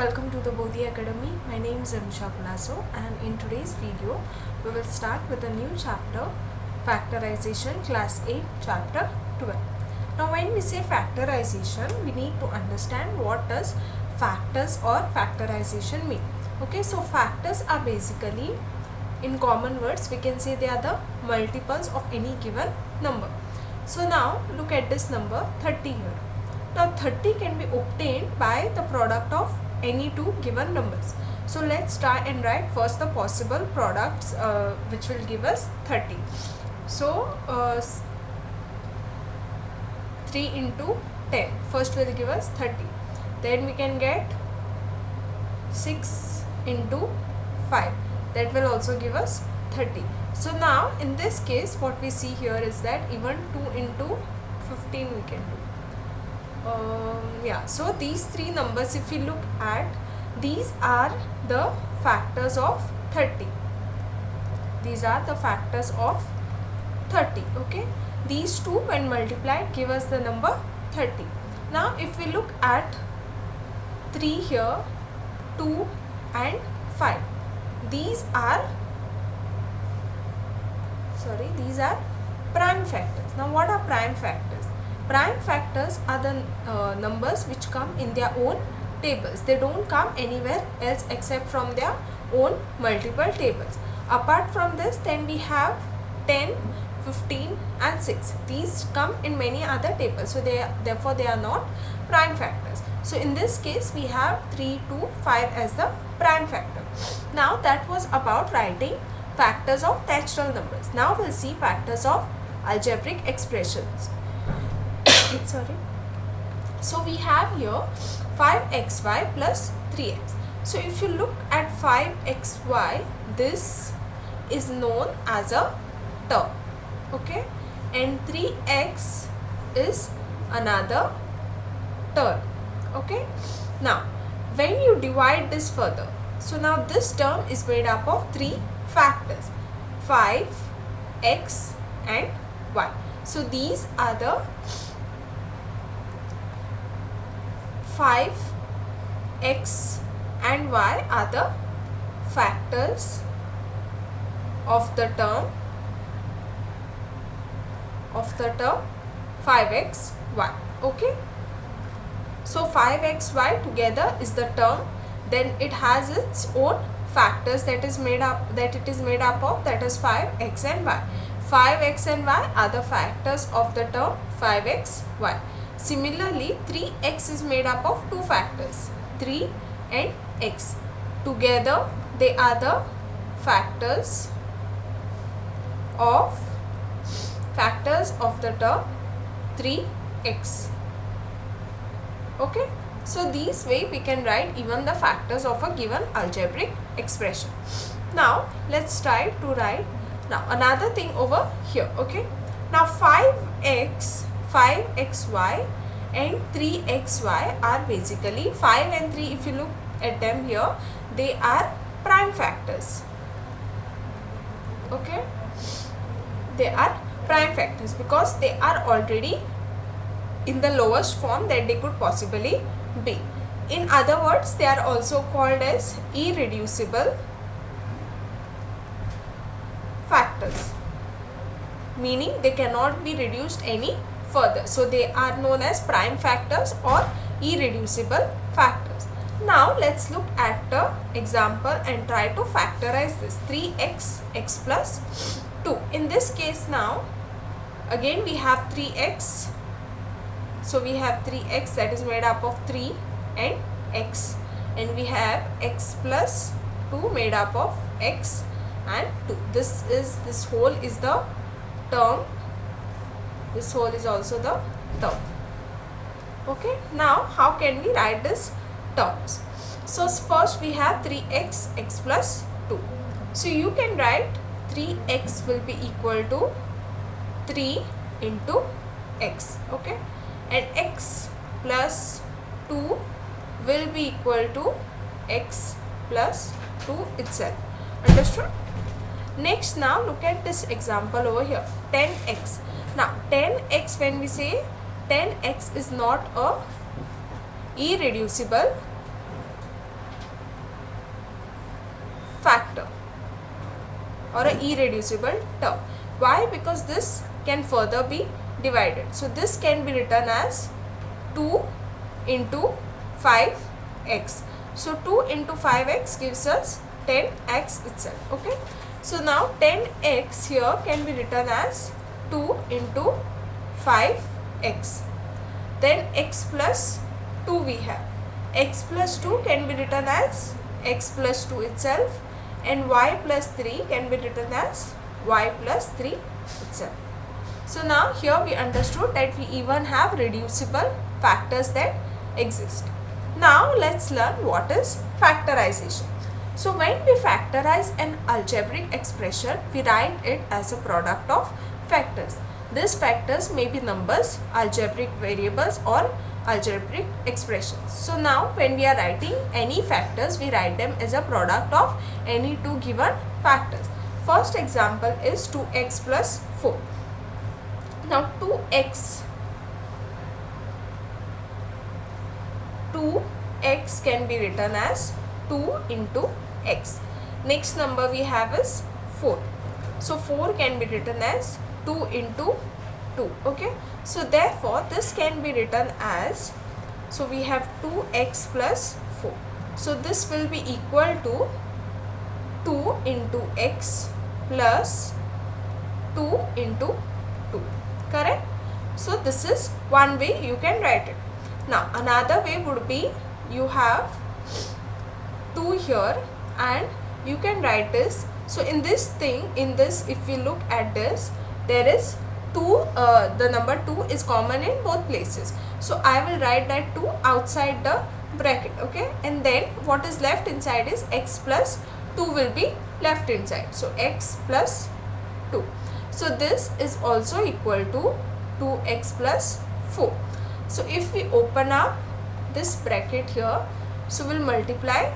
welcome to the Bodhi Academy. My name is Amisha Palaso, and in today's video we will start with a new chapter, Factorization, Class 8, Chapter 12. Now when we say factorization, we need to understand what does factors or factorization mean. Okay, so factors are basically, in common words, we can say they are the multiples of any given number. So now look at this number 30 here. Now 30 can be obtained by the product of any two given numbers. So let's try and write first the possible products which will give us 30. So 3 into 10 first will give us 30. Then we can get 6 into 5, that will also give us 30. So now in this case what we see here is that even 2 into 15 we can do. So these three numbers, if we look at, these are the factors of 30. These are the factors of 30. Okay, these two when multiplied give us the number 30. Now if we look at 3 here, 2 and 5, these are prime factors. Now what are prime factors? Prime factors are the numbers which come in their own tables. They don't come anywhere else except from their own multiple tables. Apart from this, then we have 10, 15 and 6. These come in many other tables. So therefore they are not prime factors. So in this case we have 3, 2, 5 as the prime factor. Now that was about writing factors of natural numbers. Now we'll see factors of algebraic expressions. So we have here 5xy plus 3x. So if you look at 5xy, this is known as a term. Okay, and 3x is another term. Okay, now when you divide this further, so now this term is made up of three factors, 5, x and y. So these are the 5, x and y are the factors of the term 5x, y. Okay, so 5xy together is the term, then it has its own factors that it is made up of, that is 5x and y. 5x and y are the factors of the term 5x, y. Similarly, 3x is made up of two factors, 3 and x. Together they are the factors of the term 3x. Okay, so this way we can write even the factors of a given algebraic expression. Now let's try to write now another thing over here. Okay, now 5xy and 3xy are basically 5 and 3. If you look at them here, they are prime factors. Okay, they are prime factors because they are already in the lowest form that they could possibly be. In other words, they are also called as irreducible factors, meaning they cannot be reduced any further. So they are known as prime factors or irreducible factors. Now let's look at the example and try to factorize this 3x, x plus 2. In this case now, again we have 3x. So we have 3x that is made up of 3 and x, and we have x plus 2 made up of x and 2. This whole is the term. This whole is also the term. Okay, now how can we write this terms? So first we have 3x, x plus 2. So you can write 3x will be equal to 3 into x. Okay, and x plus 2 will be equal to x plus 2 itself. Understood? Next, now look at this example over here, 10x. Now 10x, when we say 10x is not a irreducible or a irreducible term. Why? Because this can further be divided. So this can be written as 2 into 5x. So 2 into 5x gives us 10x itself. Okay. So now 10x here can be written as 2 into 5x. Then x plus 2 we have. X plus 2 can be written as x plus 2 itself, and y plus 3 can be written as y plus 3 itself. So now here we understood that we even have reducible factors that exist. Now let's learn what is factorization. So when we factorize an algebraic expression, we write it as a product of factors. These factors may be numbers, algebraic variables, or algebraic expressions. So now when we are writing any factors, we write them as a product of any two given factors. First example is 2x plus 4. Now 2x can be written as 2 into x. Next number we have is 4. So 4 can be written as 2 into 2. Okay. So therefore this can be written as, so we have 2x plus 4. So this will be equal to 2 into x plus 2 into 2. Correct? So this is one way you can write it. Now another way would be, you have 2 here and you can write this. So in this if we look at this, there is 2, the number 2 is common in both places. So I will write that 2 outside the bracket. Okay, and then what is left inside is x plus 2 will be left inside. So x plus 2. So this is also equal to 2x plus 4. So if we open up this bracket here, so we'll multiply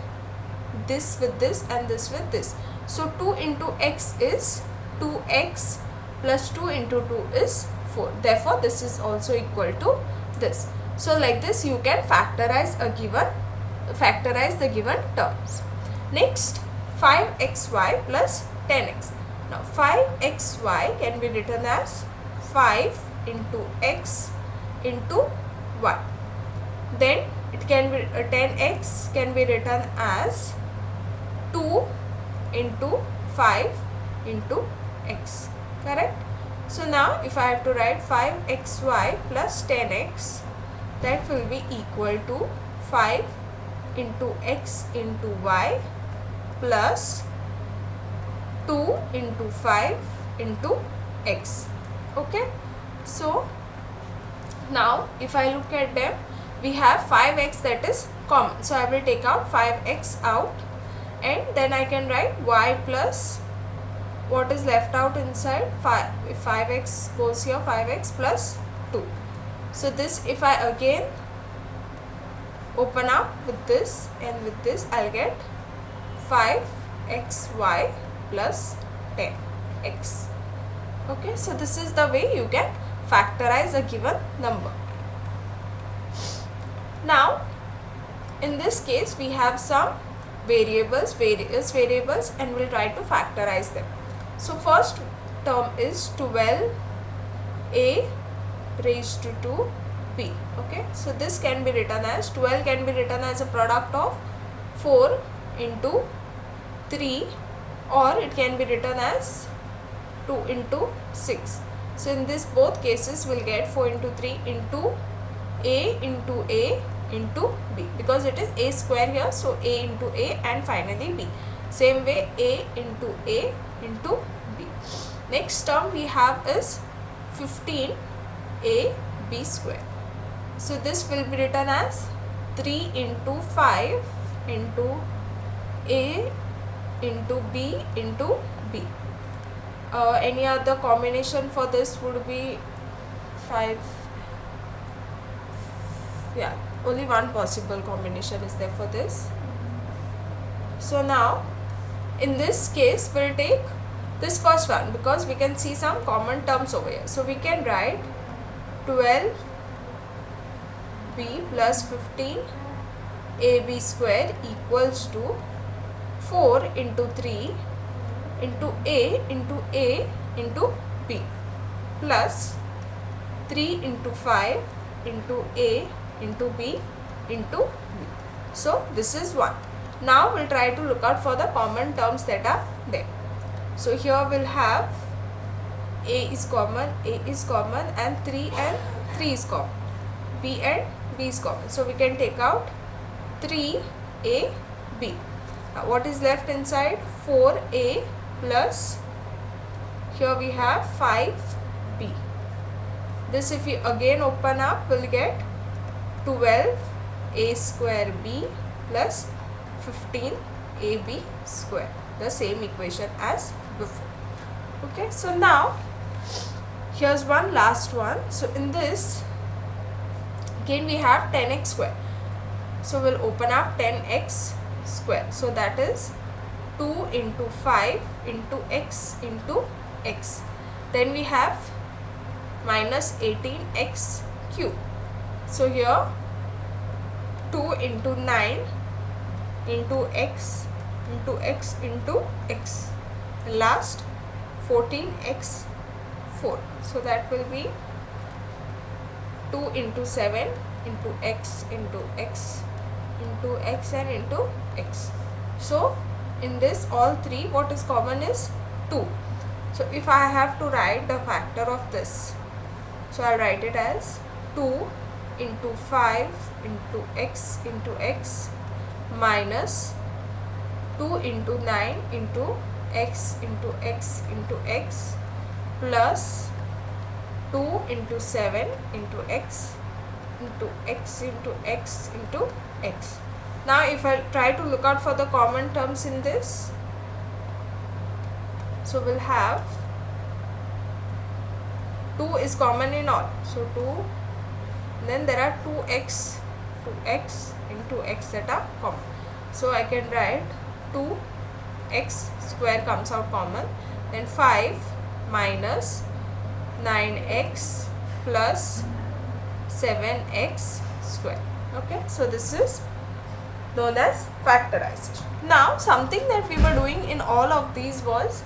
this with this and this with this. So 2 into x is 2x plus 2 into 2 is 4. Therefore this is also equal to this. So like this you can factorize the given terms. Next, 5xy plus 10x. Now 5xy can be written as 5 into x into y. Then it can be 10x can be written as 2 into 5 into x. Correct? So now if I have to write 5xy plus 10x, that will be equal to 5 into x into y plus 2 into 5 into x. Okay. So now if I look at them, we have 5x that is common. So I will take out 5x out, and then I can write y plus what is left out inside 5. If 5x goes here, 5x plus 2. So this, if I again open up with this and with this, I'll get 5xy plus 10x. Okay, so this is the way you can factorize a given number. Now in this case we have some various variables, and we'll try to factorize them. So first term is 12a raised to 2b. Okay, so this can be written as 12 can be written as a product of 4 into 3, or it can be written as 2 into 6. So in this both cases we'll get 4 into 3 into a into b, because it is a square here. So a into a and finally b. Same way a into b. Next term we have is 15ab square. So this will be written as 3 into 5 into a into b into b. Any other combination for this would be 5. Yeah, only one possible combination is there for this. So now in this case we'll take this first one, because we can see some common terms over here. So we can write 12b plus 15ab square equals to 4 into 3 into A into A into B plus 3 into 5 into A into B into B. So this is 1. Now we'll try to look out for the common terms that are there. So here we'll have A is common and 3 is common. B and B is common. So we can take out 3AB. Now what is left inside? 4A plus, here we have 5B. This if we again open up, we'll get 12A square B plus 15AB square. The same equation as before. Okay, so now here's one last one. So in this again we have 10x square. So we'll open up 10x square. So that is 2 into 5 into x into x. Then we have minus 18x cube. So here 2 into 9 into x into x into x. Last 14x 4. So that will be 2 into 7 into x into x into x and into x. So in this all three, what is common is 2. So if I have to write the factor of this, so I'll write it as 2 into 5 into x minus 2 into 9 into x into x into x plus 2 into 7 into x into x into x into x. Now if I try to look out for the common terms in this, so we'll have 2 is common in all. So 2, then there are 2x into x that are common. So I can write 2x square comes out common, then 5 minus 9x plus 7x square. Okay, so this is known as factorization. Now something that we were doing in all of these was,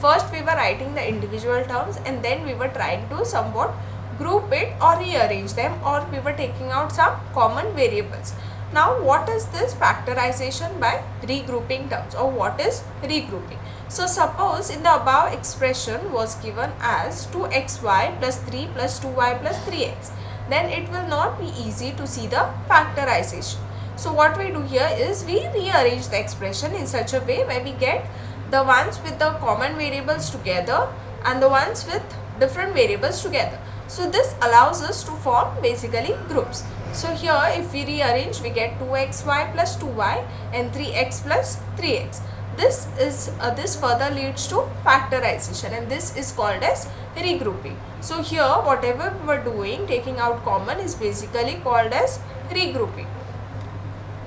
first we were writing the individual terms and then we were trying to somewhat group it or rearrange them, or we were taking out some common variables. Now what is this factorization by regrouping terms, or what is regrouping? So suppose in the above expression was given as 2xy plus 3 plus 2y plus 3x, then it will not be easy to see the factorization. So what we do here is we rearrange the expression in such a way where we get the ones with the common variables together and the ones with different variables together. So this allows us to form basically groups. So here if we rearrange, we get 2xy plus 2y and 3x plus 3x. This further leads to factorization, and this is called as regrouping. So here whatever we were doing, taking out common, is basically called as regrouping.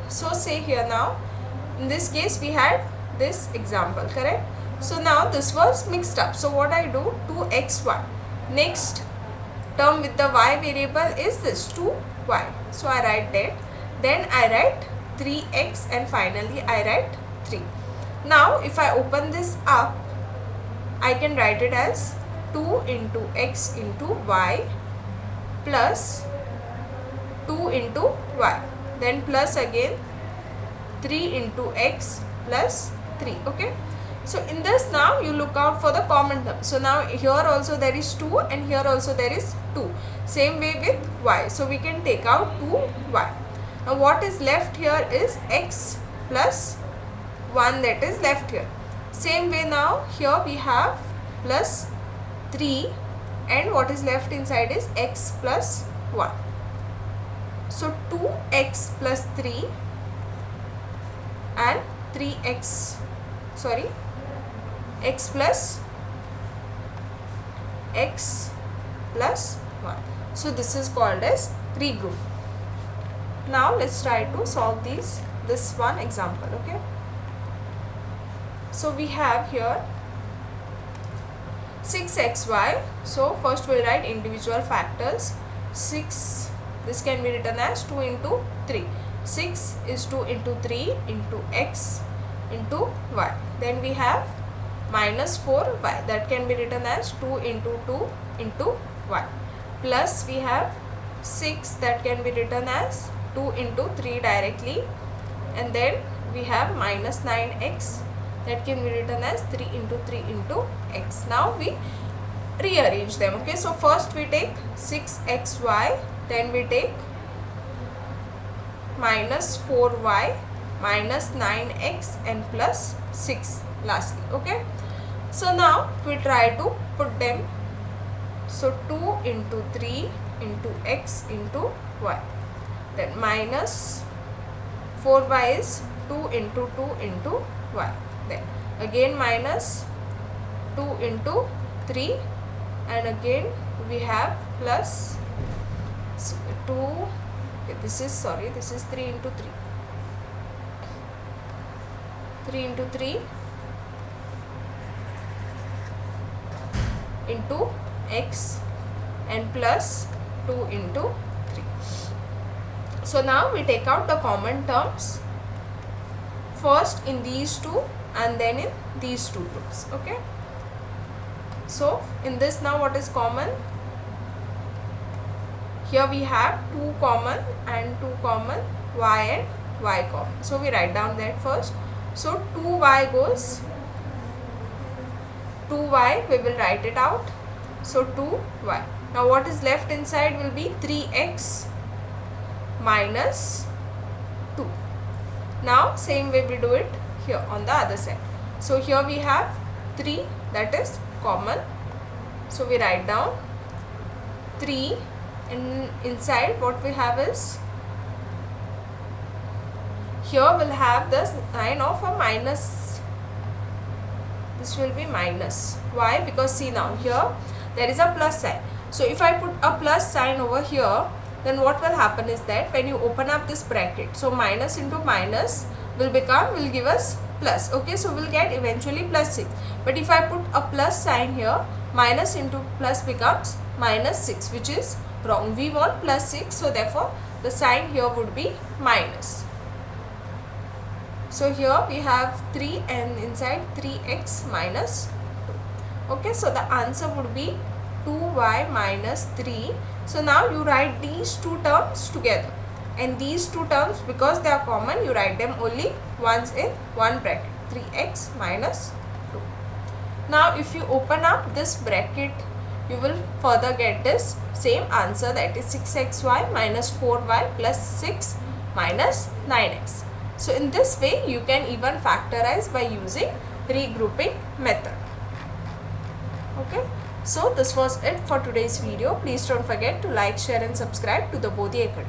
So say here now, in this case we had this example, correct? So now this was mixed up. So what I do, 2xy. Next term with the y variable is this 2y. So I write that. Then I write 3x and finally I write 3. Now if I open this up, I can write it as 2 into x into y plus 2 into y. Then plus again 3 into x plus 3. Okay. So in this now you look out for the common term. So now here also there is 2 and here also there is 2. Same way with y. So we can take out 2y. Now what is left here is x plus 1 that is left here. Same way now here we have plus 3 and what is left inside is x plus 1. So 2x plus 3 and 3x, sorry, x plus 1. So this is called as regroup. Now let's try to solve this one example. Okay. So we have here 6xy. So first we'll write individual factors. 6, this can be written as 2 into 3. 6 is 2 into 3 into x into y. Then we have minus 4y, that can be written as 2 into 2 into y, plus we have 6, that can be written as 2 into 3 directly, and then we have minus 9x, that can be written as 3 into 3 into x. Now we rearrange them. Okay, so first we take 6xy, then we take minus 4y, minus 9x, and plus 6 lastly. Okay, so now we try to put them. So 2 into 3 into x into y, then minus 4y is 2 into 2 into y, then again minus 2 into 3, and again we have plus 2, okay, this is 3 into 3, 3 into 3 into x, and plus 2 into 3. So now we take out the common terms first in these two and then in these two groups. Okay, so in this now what is common? Here we have 2 common and 2 common, y and y common. So we write down that first. So 2y goes, 2y, we will write it out. So 2y. Now what is left inside will be 3x minus 2. Now same way we do it here on the other side. So here we have 3, that is common. So we write down 3, and inside what we have is, here we'll have the sign of a minus. This will be minus. Why? Because see now here there is a plus sign. So if I put a plus sign over here, then what will happen is that when you open up this bracket, so minus into minus will give us plus. Okay, so we'll get eventually plus 6. But if I put a plus sign here, minus into plus becomes minus 6, which is wrong. We want plus 6, so therefore the sign here would be minus. So here we have 3 and inside 3x minus 2. Okay, so the answer would be 2y minus 3. So now you write these two terms together, and these two terms, because they are common, you write them only once in one bracket, 3x minus 2. Now if you open up this bracket, you will further get this same answer, that is 6xy minus 4y plus 6 minus 9x. So in this way you can even factorize by using regrouping method. Okay, so this was it for today's video. Please don't forget to like, share and subscribe to the Bodhi Academy.